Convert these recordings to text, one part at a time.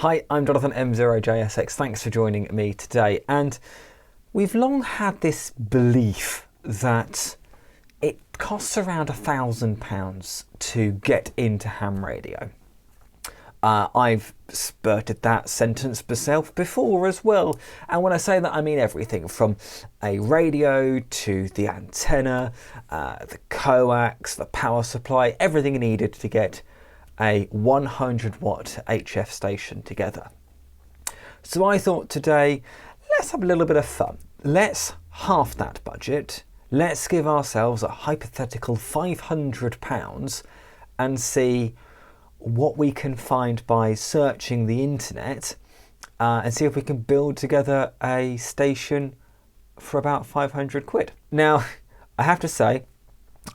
Hi, I'm Jonathan M0JSX. Thanks for joining me today. And we've long had this belief that it costs around £1,000 to get into ham radio. I've spurted that sentence myself before as well. And when I say that, I mean everything from a radio to the antenna, the coax, the power supply, everything needed to get a 100 watt HF station together. So I thought today, let's have a little bit of fun. Let's half that budget. Let's give ourselves a hypothetical £500 and see what we can find by searching the internet and see if we can build together a station for about 500 quid. Now, I have to say,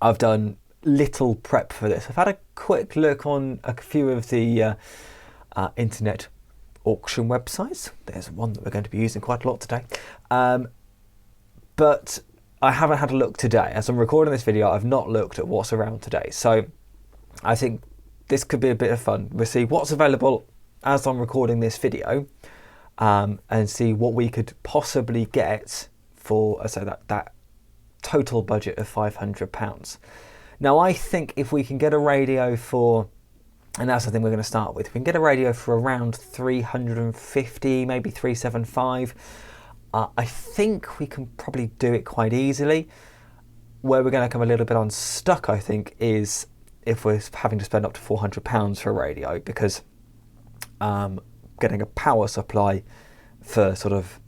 I've done little prep for this. I've had a quick look on a few of the internet auction websites. There's one that we're going to be using quite a lot today. But I haven't had a look today. As I'm recording this video, I've not looked at what's around today. So I think this could be a bit of fun. We'll see what's available as I'm recording this video and see what we could possibly get for that total budget of £500. Now, I think if we can get a radio for, and that's the thing we're going to start with, if we can get a radio for around 350, maybe 375, I think we can probably do it quite easily. Where we're going to come a little bit unstuck, I think, is if we're having to spend up to £400 for a radio, because getting a power supply for sort of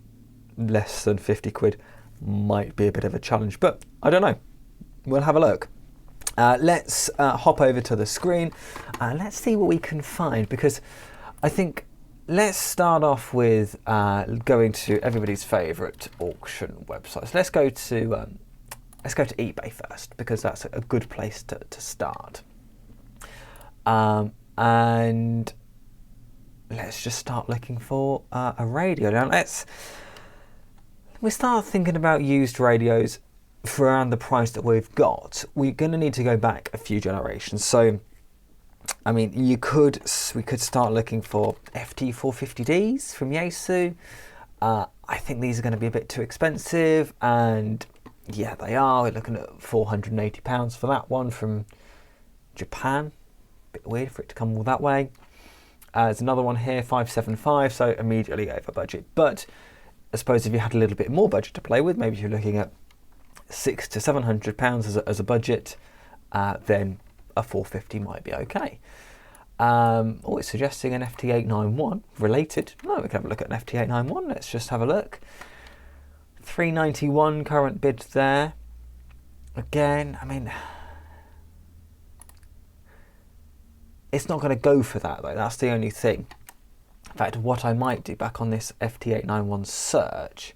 less than 50 quid might be a bit of a challenge, but I don't know. We'll have a look. Let's hop over to the screen. Let's see what we can find, because I think let's start off with going to everybody's favourite auction websites. Let's go to eBay first, because that's a good place to start. And let's just start looking for a radio. Now we start thinking about used radios for around the price that we've got. We're going to need to go back a few generations. So, I mean, we could start looking for FT450Ds from Yaesu. I think these are going to be a bit too expensive, and yeah, they are. We're looking at £480 for that one from Japan. Bit weird for it to come all that way. There's another one here, 575, so immediately over budget. But I suppose if you had a little bit more budget to play with, maybe you're looking at £600 to £700 as a budget, then a 450 might be okay. It's suggesting an FT891 related. No, we can have a look at an FT891. Let's just have a look. 391 current bid there. Again, I mean, it's not going to go for that though. That's the only thing. In fact, what I might do back on this FT891 search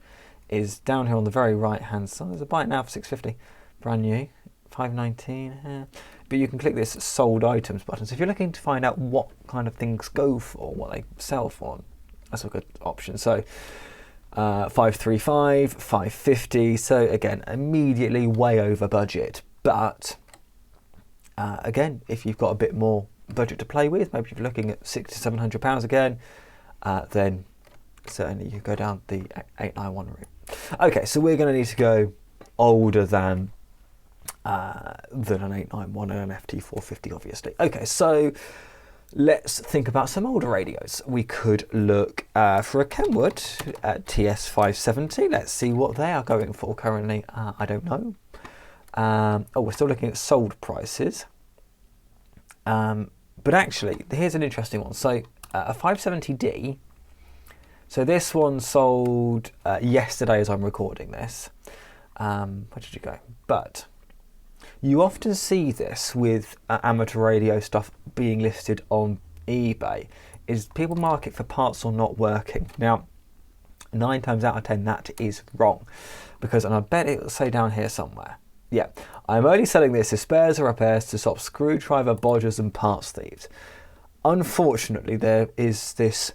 is down here on the very right hand side. There's a buy it now for 650, brand new, 519. But you can click this sold items button. So if you're looking to find out what kind of things go for, what they sell for, that's a good option. So 535, 550. So again, immediately way over budget. But again, if you've got a bit more budget to play with, maybe if you're looking at £600 to £700 again, then certainly you go down the 891 route. Okay, so we're going to need to go older than an 891 and an FT450, obviously. Okay, so let's think about some older radios. We could look for a Kenwood TS570. Let's see what they are going for currently. I don't know. We're still looking at sold prices. But actually, here's an interesting one. So a 570D. So this one sold yesterday as I'm recording this. Where did you go? But you often see this with amateur radio stuff being listed on eBay, is people mark it for parts or not working. Now, 9 times out of 10 that is wrong, because, and I bet it will say down here somewhere, yeah, I'm only selling this as spares or repairs to stop screwdriver bodgers and parts thieves. Unfortunately, there is this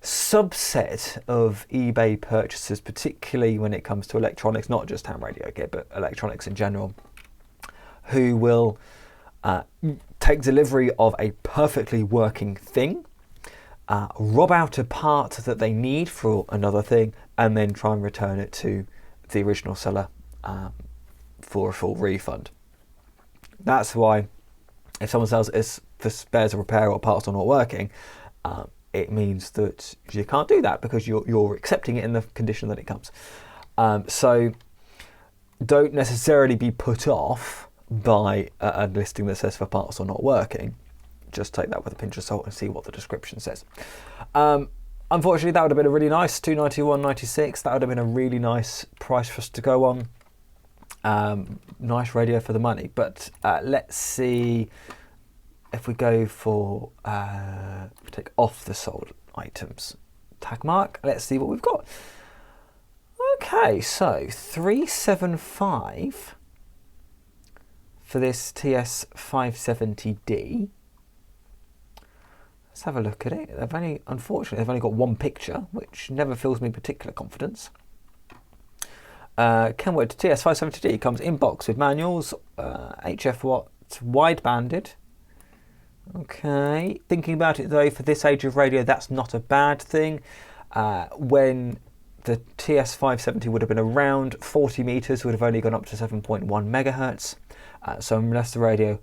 subset of eBay purchasers, particularly when it comes to electronics, not just ham radio gear, but electronics in general, who will take delivery of a perfectly working thing rob out a part that they need for another thing, and then try and return it to the original seller for a full refund. That's why if someone sells it for spares or repair or parts are not working, it means that you can't do that because you're accepting it in the condition that it comes. So don't necessarily be put off by a listing that says for parts are not working. Just take that with a pinch of salt and see what the description says. Unfortunately, that would have been a really nice $291.96. That would have been a really nice price for us to go on. Nice radio for the money. But let's see if we go for take off the sold items tag mark. Let's see what we've got. Okay, so 375 for this TS570D. Let's have a look at it. Unfortunately, they've only got one picture, which never fills me particular confidence. Kenwood TS570D comes in box with manuals, HF watts, wide banded. Okay, thinking about it though, for this age of radio, that's not a bad thing. When the TS570 would have been around 40 meters, would have only gone up to 7.1 megahertz. So unless the radio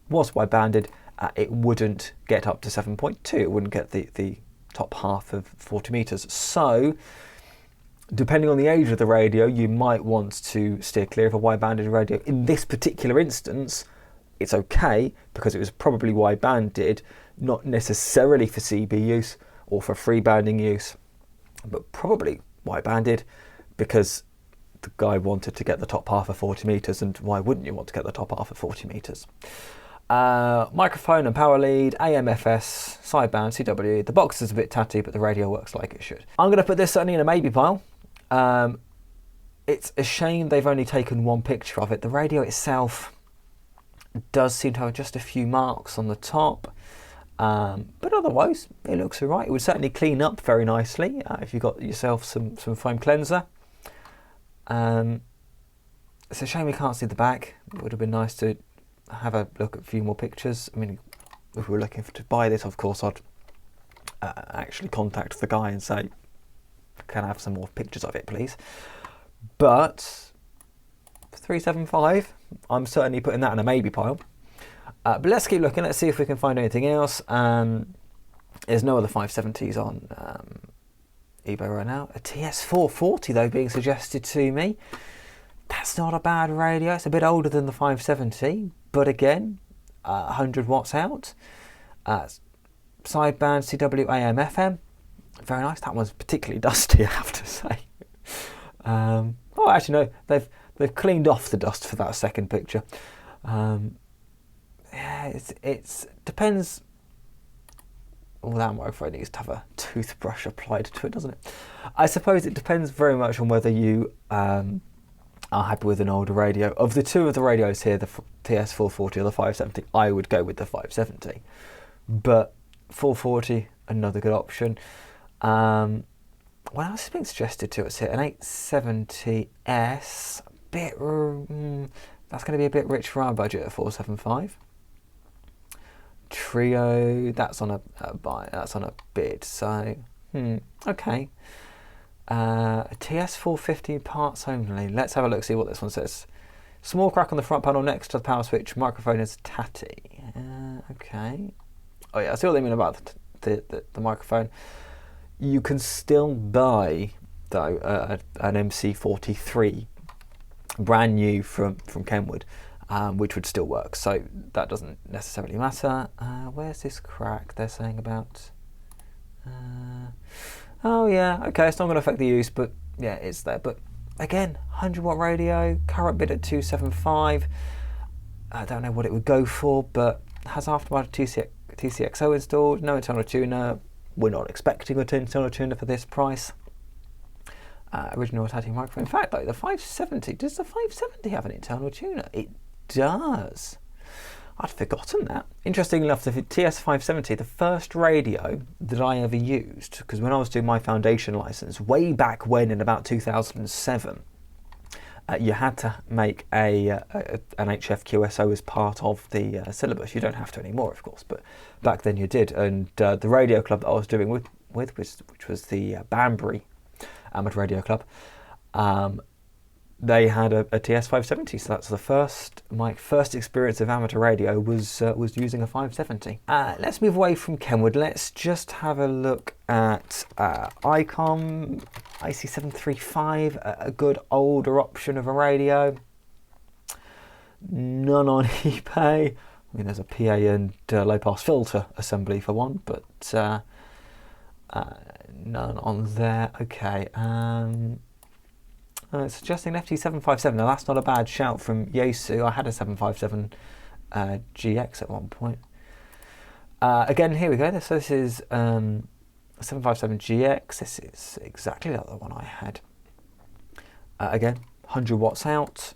was wide banded, it wouldn't get up to 7.2. It wouldn't get the top half of 40 meters. So depending on the age of the radio, you might want to steer clear of a wide banded radio. In this particular instance, it's okay because it was probably wide banded, not necessarily for CB use or for free banding use, but probably wide banded because the guy wanted to get the top half of 40 meters, and why wouldn't you want to get the top half of 40 meters? Microphone and power lead, AM/FS, sideband, CW. The box is a bit tatty, but the radio works like it should. I'm going to put this certainly in a maybe pile. It's a shame they've only taken one picture of it. The radio itself does seem to have just a few marks on the top, but otherwise it looks alright. It would certainly clean up very nicely if you got yourself some foam cleanser. It's a shame we can't see the back. It would have been nice to have a look at a few more pictures. I mean, if we were looking to buy this, of course I'd actually contact the guy and say, can I have some more pictures of it please? But 375, I'm certainly putting that in a maybe pile. But let's keep looking. Let's see if we can find anything else. There's no other 570s on eBay right now. A TS440 though being suggested to me. That's not a bad radio. It's a bit older than the 570, but again, 100 watts out. Sideband, CW, AM, FM. Very nice. That one's particularly dusty, I have to say. Oh, actually no, they've cleaned off the dust for that second picture. Yeah, it's depends. Well, that microphone needs to have a toothbrush applied to it, doesn't it? I suppose it depends very much on whether you are happy with an older radio. Of the two of the radios here, the TS440 or the 570, I would go with the 570. But 440, another good option. What else is being suggested to us here? An 870S. That's going to be a bit rich for our budget at 475. Trio, that's on a buy. That's on a bid. So, okay. A TS450 parts only. Let's have a look. See what this one says. Small crack on the front panel next to the power switch. Microphone is tatty. Okay. Oh yeah, I see what they mean about the microphone. You can still buy though an MC43 brand new from Kenwood, which would still work. So that doesn't necessarily matter. Where's this crack they're saying about? Oh yeah, okay, it's not going to affect the use, but yeah, it's there. But again, 100 watt radio, current bid at 275. I don't know what it would go for, but has aftermarket TCXO installed, no internal tuner. We're not expecting an internal tuner for this price. Original tatty microphone. In fact, like the 570, does the 570 have an internal tuner? It does. I'd forgotten that. Interestingly enough, the TS570, the first radio that I ever used, because when I was doing my foundation license, way back when in about 2007, you had to make an HF QSO as part of the syllabus. You don't have to anymore, of course, but back then you did. And the radio club that I was doing with which was the Banbury Amateur Radio Club, they had a TS570, so that's my first experience of amateur radio was using a 570. Let's move away from Kenwood. Let's just have a look at ICOM IC735, a good older option of a radio. None on eBay. I mean, there's a PA and low pass filter assembly for one, but none on there. Okay. Suggesting an FT757. Now that's not a bad shout from Yaesu. I had a 757 GX at one point. Again, here we go. So this is a 757 GX. This is exactly like the one I had. Again, 100 watts out.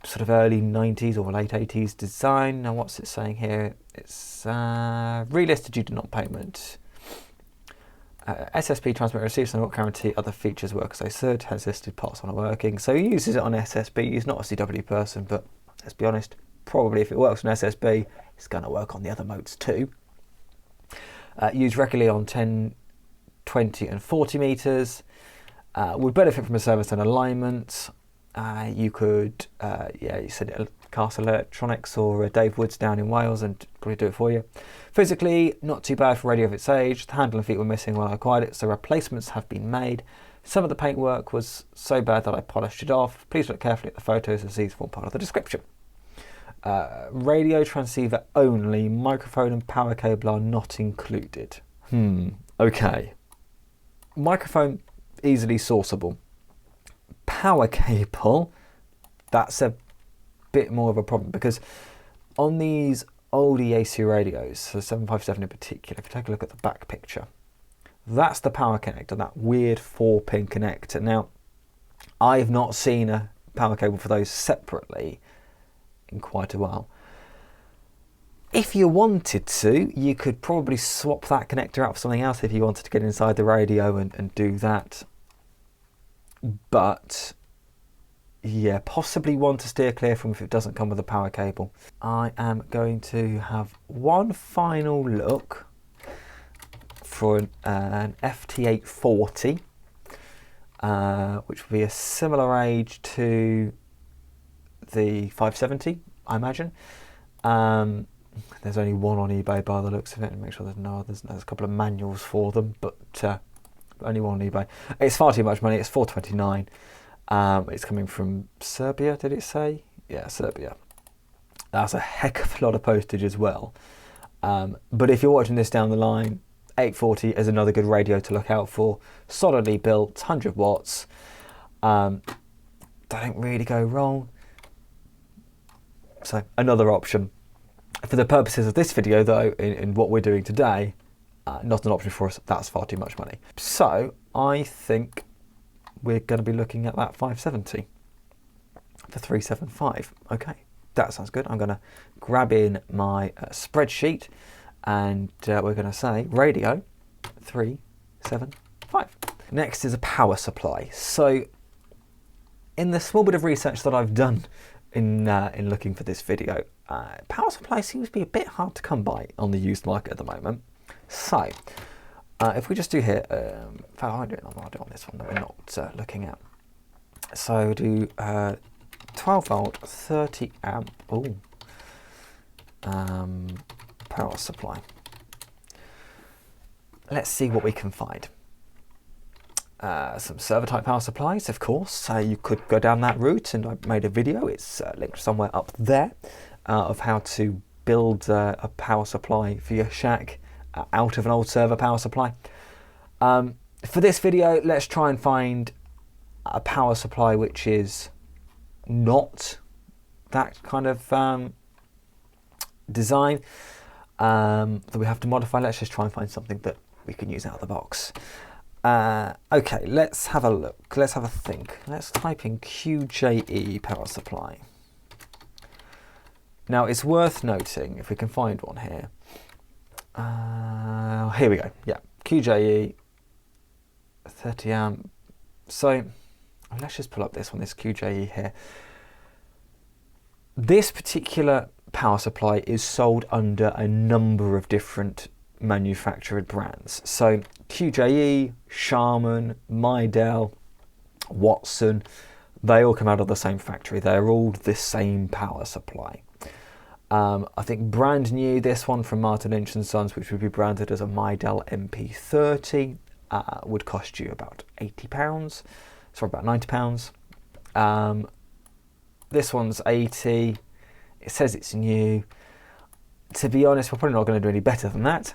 Sort of early 90s or late 80s design. Now what's it saying here? It's relisted due to non-payment. SSB transmitter receives and not guarantee other features work as they should. Has listed parts on working. So he uses it on SSB. He's not a CW person, but let's be honest, probably if it works on SSB, it's going to work on the other modes too. Used regularly on 10, 20 and 40 meters. Would benefit from a service and alignment. You could, you said Castle Electronics or Dave Woods down in Wales and probably do it for you. Physically, not too bad for radio of its age. The handle and feet were missing when I acquired it, so replacements have been made. Some of the paintwork was so bad that I polished it off. Please look carefully at the photos as these form part of the description. Radio transceiver only, microphone and power cable are not included. Okay. Microphone, easily sourceable. Power cable, that's a bit more of a problem, because on these old Yaesu radios, so 757 in particular, if you take a look at the back picture, that's the power connector, that weird 4-pin connector. Now, I've not seen a power cable for those separately in quite a while. If you wanted to, you could probably swap that connector out for something else if you wanted to get inside the radio and do that. But yeah, possibly one to steer clear from if it doesn't come with a power cable. I am going to have one final look for an FT840, which will be a similar age to the 570, I imagine. There's only one on eBay by the looks of it, and make sure there's a couple of manuals for them, but only one on eBay. It's far too much money. It's $429. It's coming from Serbia, did it say? Yeah, Serbia. That's a heck of a lot of postage as well. But if you're watching this down the line, 840 is another good radio to look out for. Solidly built, 100 watts. Don't really go wrong. So another option. For the purposes of this video though, in what we're doing today, not an option for us. That's far too much money. So I think we're going to be looking at that 570 for 375. Okay, that sounds good. I'm going to grab in my spreadsheet and we're going to say radio 375. Next is a power supply. So in the small bit of research that I've done in looking for this video, power supply seems to be a bit hard to come by on the used market at the moment. So if we just do here, in fact, I'll do it on this one that we're not looking at. So do 12 volt, 30 amp power supply. Let's see what we can find. Some server type power supplies, of course. You could go down that route, and I made a video. It's linked somewhere up there of how to build a power supply for your shack out of an old server power supply. For this video, let's try and find a power supply which is not that kind of design that we have to modify. Let's just try and find something that we can use out of the box. Okay, let's have a look. Let's have a think. Let's type in QJE power supply. Now, it's worth noting, if we can find one here. Here we go. Yeah, QJE 30 amp. So let's just pull up this one, this QJE here. This particular power supply is sold under a number of different manufactured brands. So QJE, Charman, Midel, Watson, they all come out of the same factory. They're all the same power supply. I think brand new, this one from Martin Lynch & Sons, which would be branded as a Midel MP30, would cost you about £80, sorry, about £90. This one's 80. It says it's new. To be honest, we're probably not going to do any better than that.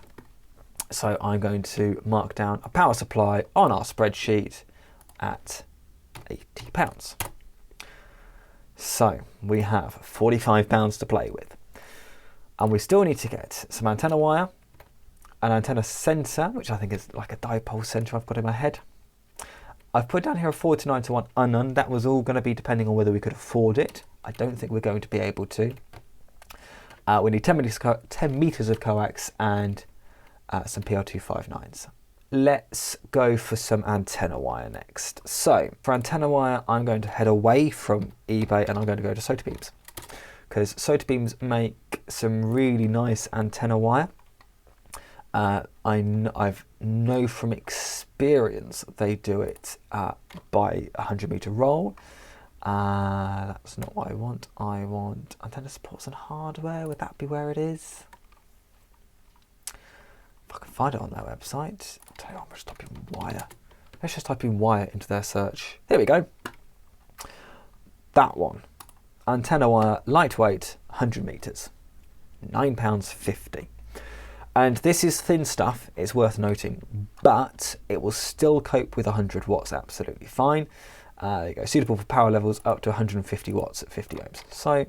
So I'm going to mark down a power supply on our spreadsheet at £80. So we have £45 to play with. And we still need to get some antenna wire, an antenna sensor, which I think is like a dipole sensor I've got in my head. I've put down here a 4:9 to 1 unknown. That was all going to be depending on whether we could afford it. I don't think we're going to be able to. We need 10 meters of coax and some PL259s. Let's go for some antenna wire next. So for antenna wire, I'm going to head away from eBay and I'm going to go to Sotabeams, because Sotabeams make some really nice antenna wire. I know from experience they do it by 100-meter roll. That's not what I want. I want antenna supports and hardware. Would that be where it is? If I can find it on their website. I'll tell you what, I'm just typing wire. Let's just type in wire into their search. Here we go. That one. Antenna wire, lightweight, 100 meters, £9.50. And this is thin stuff, it's worth noting, but it will still cope with 100 watts absolutely fine. There you go, suitable for power levels up to 150 watts at 50 ohms. So,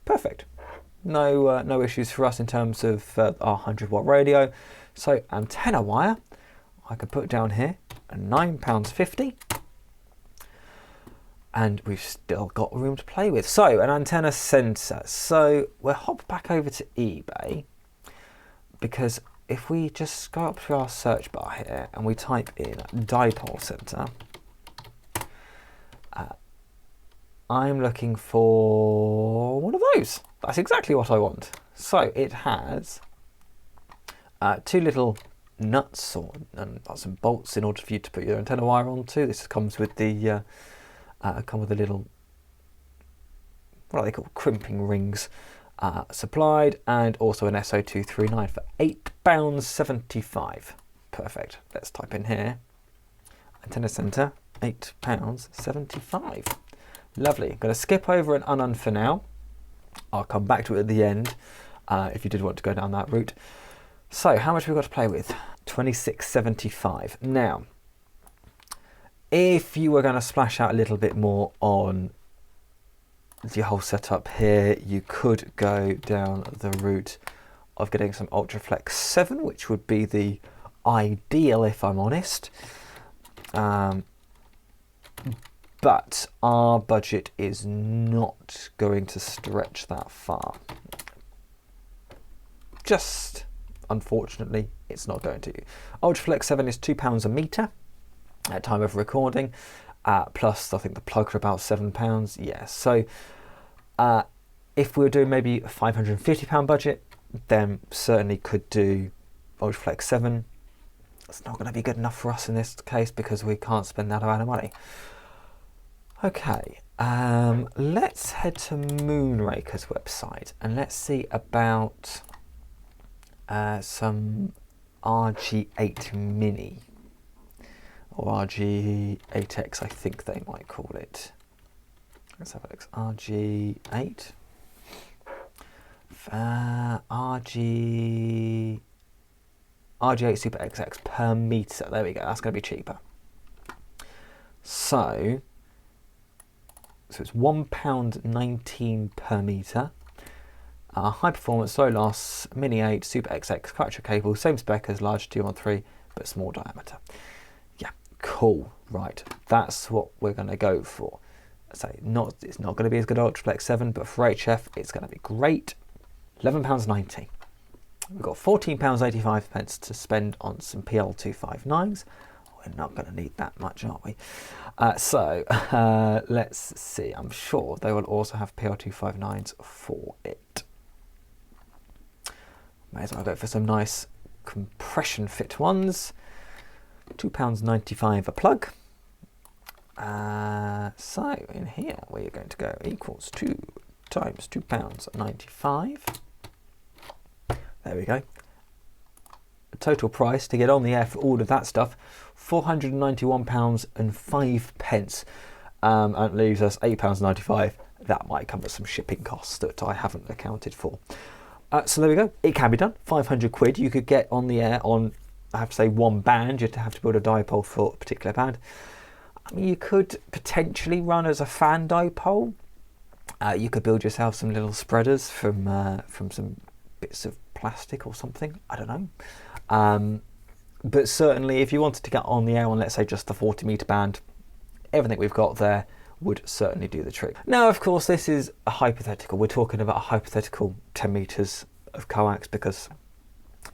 perfect. No issues for us in terms of our 100 watt radio. So, antenna wire, I could put down here, £9.50. And we've still got room to play with. So, an antenna sensor. So, we'll hop back over to eBay, because if we just go up to our search bar here and we type in dipole sensor, I'm looking for one of those. That's exactly what I want. So it has two little nuts or some bolts in order for you to put your antenna wire onto. This comes with the little, what are they called, crimping rings. Supplied, and also an SO239 for £8.75. Perfect. Let's type in here antenna center, £8.75. Lovely. I'm going to skip over an unknown for now. I'll come back to it at the end if you did want to go down that route. So how much have we got to play with? £26.75. Now, if you were going to splash out a little bit more on the whole setup here, you could go down the route of getting some Ultraflex 7, which would be the ideal if I'm honest. But our budget is not going to stretch that far. Just unfortunately, it's not going to. Ultraflex 7 is £2 a metre at time of recording. Plus, I think the plugs are about £7. Yeah, so if we were doing maybe a £550 budget, then certainly could do Ultraflex 7. It's not going to be good enough for us in this case because we can't spend that amount of money. Okay, let's head to Moonraker's website and let's see about some RG8 Mini. Or RG8X, I think they might call it. Let's have a look. RG8. RG8 Super XX per meter. There we go. That's going to be cheaper. So it's £1.19 per meter. High performance, low loss, Mini 8 Super XX coaxial cable, same spec as large 213, but small diameter. Yeah, cool. Right, that's what we're going to go for. So it's not going to be as good as Ultraflex 7, but for HF it's going to be great. £11.90. We've got £14.85 to spend on some PL259s. we're not going to need that much, are we? Let's see. I'm sure they will also have PR259s for it. May as well go for some nice compression fit ones. £2.95 a plug. So in here we're going to go equals 2 times £2.95. There we go. The total price to get on the air for all of that stuff, £491.05. And it leaves us £8.95. That might come with some shipping costs that I haven't accounted for. So there we go. It can be done. 500 quid. You could get on the air on, I have to say, one band. You'd have to build a dipole for a particular band. I mean, you could potentially run as a fan dipole. You could build yourself some little spreaders from some bits of plastic or something. I don't know. But certainly, if you wanted to get on the air on, let's say, just the 40-meter band, everything we've got there would certainly do the trick. Now, of course, this is a hypothetical. We're talking about a hypothetical 10 meters of coax, because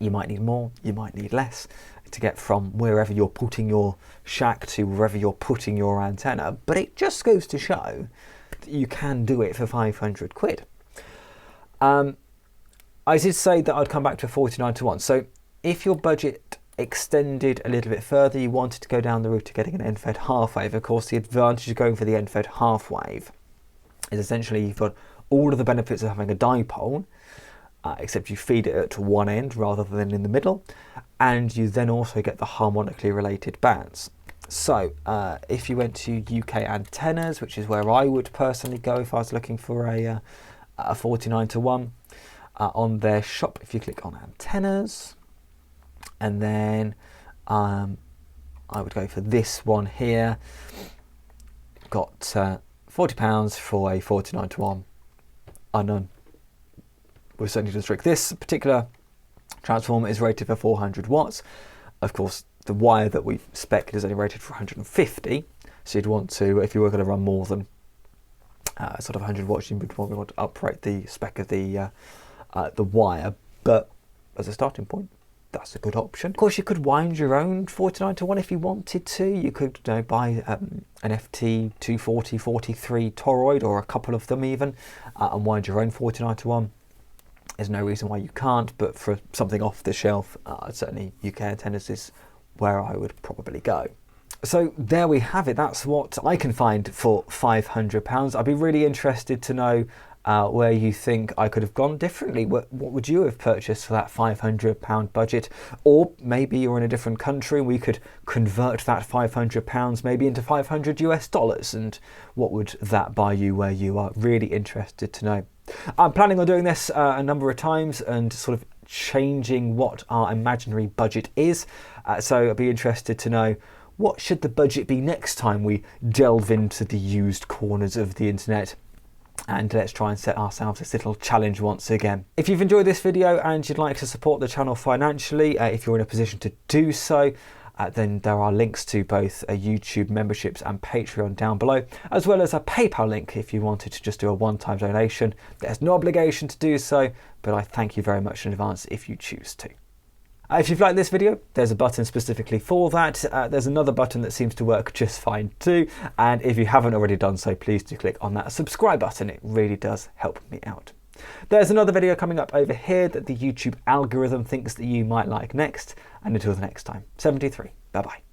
you might need more, you might need less to get from wherever you're putting your shack to wherever you're putting your antenna. But it just goes to show that you can do it for 500 quid. I did say that I'd come back to a 49:1. So if your budget extended a little bit further, you wanted to go down the route of getting an end-fed half wave. Of course, the advantage of going for the end-fed half wave is essentially you've got all of the benefits of having a dipole, except you feed it at one end rather than in the middle, and you then also get the harmonically related bands. So if you went to UK Antennas, which is where I would personally go if I was looking for a 49:1, on their shop, if you click on Antennas, and then I would go for this one here. Got £40 for a 49:1 unknown. We'll certainly do the trick. This particular transformer is rated for 400 watts. Of course, the wire that we've spec'd is only rated for 150. So you'd want to, if you were going to run more than sort of 100 watts, you would want to uprate the spec of the wire. But as a starting point, that's a good option. Of course, you could wind your own 49:1 if you wanted to. You could buy an FT240 43 toroid, or a couple of them even, and wind your own 49:1. There's no reason why you can't, but for something off the shelf, certainly UK Antennas is where I would probably go. So there we have it. That's what I can find for £500. I'd be really interested to know where you think I could have gone differently. What would you have purchased for that £500 budget? Or maybe you're in a different country and we could convert that £500 maybe into $500 and what would that buy you where you are? Really interested to know. I'm planning on doing this a number of times and sort of changing what our imaginary budget is. So I'd be interested to know, what should the budget be next time we delve into the used corners of the internet? And let's try and set ourselves this little challenge once again. If you've enjoyed this video and you'd like to support the channel financially, if you're in a position to do so, then there are links to both YouTube memberships and Patreon down below, as well as a PayPal link if you wanted to just do a one-time donation. There's no obligation to do so, but I thank you very much in advance if you choose to. If you've liked this video, there's a button specifically for that. There's another button that seems to work just fine too. And if you haven't already done so, please do click on that subscribe button. It really does help me out. There's another video coming up over here that the YouTube algorithm thinks that you might like next. And until the next time, 73. Bye-bye.